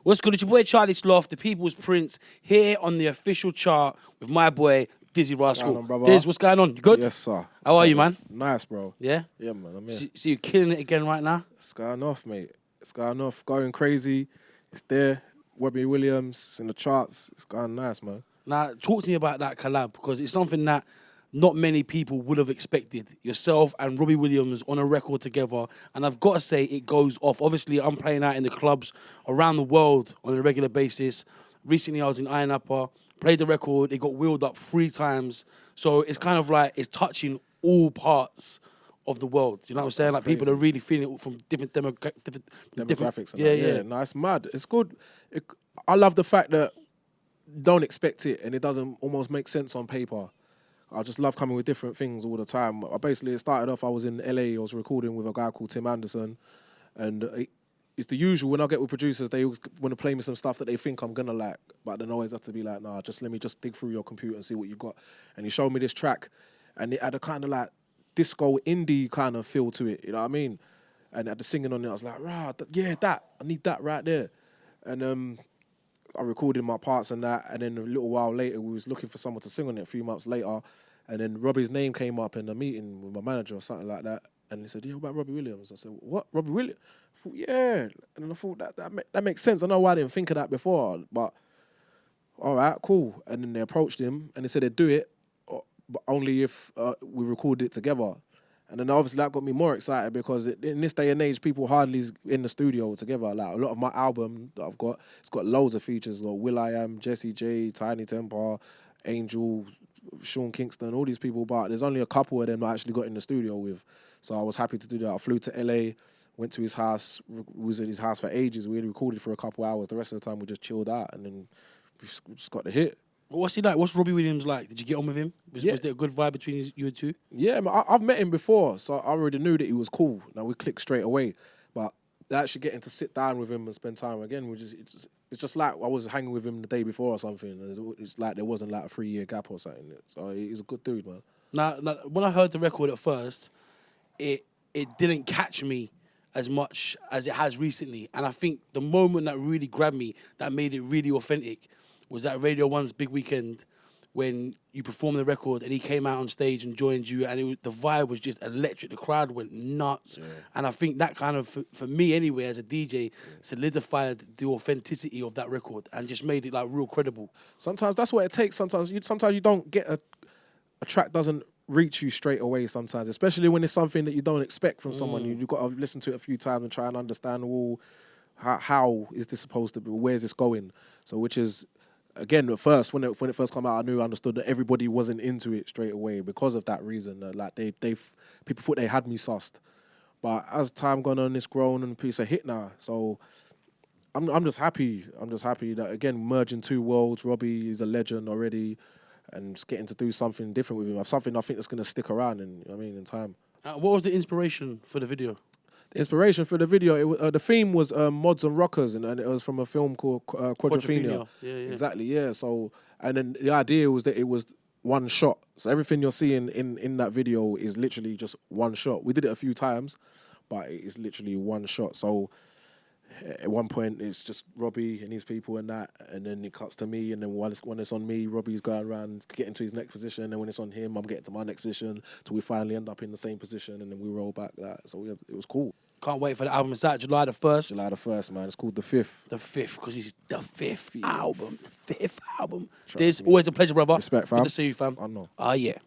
What's good? It's your boy Charlie Sloth, the People's Prince, here on the official chart with my boy Dizzee Rascal. Diz, what's going on? You good? Yes, sir. How are you, man? Nice, bro. Yeah? Yeah, man. I'm here. So you're killing it again right now? It's going off, mate. It's going off. Going crazy. It's there. Robbie Williams in the charts. It's going nice, man. Now, talk to me about that collab, because it's something that not many people would have expected. Yourself and Robbie Williams on a record together, and I've got to say it goes off. Obviously, I'm playing out in the clubs around the world on a regular basis. Recently, I was in Iron Upper, played the record, it got wheeled up 3 times. So it's kind of like it's touching all parts of the world. You know what I'm saying? Like, people are really feeling it from different demographics. Yeah. No, it's mad. It's good. I love the fact that you don't expect it and it doesn't almost make sense on paper. I just love coming with different things all the time. It started off, I was in LA, I was recording with a guy called Tim Anderson, and it's the usual when I get with producers, they always want to play me some stuff that they think I'm gonna like, but then I always have to be like, nah, let me dig through your computer and see what you got. And he showed me this track, and it had a kind of like disco indie kind of feel to it, you know what I mean? And at the singing on it, I was like, I need that right there. And I recorded my parts and that, and then a little while later, we was looking for someone to sing on it a few months later, and then Robbie's name came up in a meeting with my manager or something like that, and he said, yeah, what about Robbie Williams? I said, what, Robbie Williams? I thought, yeah, and then I thought, that makes sense. I know why I didn't think of that before, but all right, cool. And then they approached him, and they said they'd do it, but only if we recorded it together. And then obviously that got me more excited because in this day and age, people hardly is in the studio together. Like a lot of my album that I've got, it's got loads of features. Like will.i.am, Jessie J, Tiny Temper, Angel, Sean Kingston, all these people. But there's only a couple of them that I actually got in the studio with. So I was happy to do that. I flew to LA, went to his house, was in his house for ages. We recorded for a couple hours. The rest of the time we just chilled out and then we just got the hit. What's he like? What's Robbie Williams like? Did you get on with him? Was there a good vibe between you two? Yeah, I've met him before, so I already knew that he was cool. Now we clicked straight away, but actually getting to sit down with him and spend time again, it's just like I was hanging with him the day before or something. It's like there wasn't like a 3-year gap or something. So he's a good dude, man. Now, when I heard the record at first, it didn't catch me as much as it has recently, and I think the moment that really grabbed me, that made it really authentic, was at Radio 1's Big Weekend when you performed the record and he came out on stage and joined you, and the vibe was just electric. The crowd went nuts. Yeah. And I think that kind of, for me anyway, as a DJ, solidified the authenticity of that record and just made it like real credible. Sometimes that's what it takes. Sometimes you don't get a track doesn't reach you straight away sometimes, especially when it's something that you don't expect from someone. You've got to listen to it a few times and try and understand, how is this supposed to be? Where's this going? So which is... Again, at first, when it first came out, I understood that everybody wasn't into it straight away because of that reason. Like people thought they had me sussed, but as time gone on, it's grown and it's a hit now. So I'm just happy. I'm just happy that again merging 2 worlds. Robbie is a legend already, and just getting to do something different with him. Something I think that's gonna stick around. In time. What was the inspiration for the video? Inspiration for the video, the theme was mods and rockers, and it was from a film called Quadrophenia. Yeah. Exactly, yeah. So, and then the idea was that it was one shot. So everything you're seeing in that video is literally just one shot. We did it a few times, but it's literally one shot. So at one point it's just Robbie and his people and that, and then it cuts to me, and then when it's on me, Robbie's going around getting to his next position, and when it's on him, I'm getting to my next position till we finally end up in the same position, and then we roll back that. So it was cool. Can't wait for the album. It's out July the 1st. July the 1st, man. It's called The Fifth. The Fifth, because it's the fifth album. The fifth album. It's always a pleasure, brother. Respect, fam. Good to see you, fam. I know. Yeah.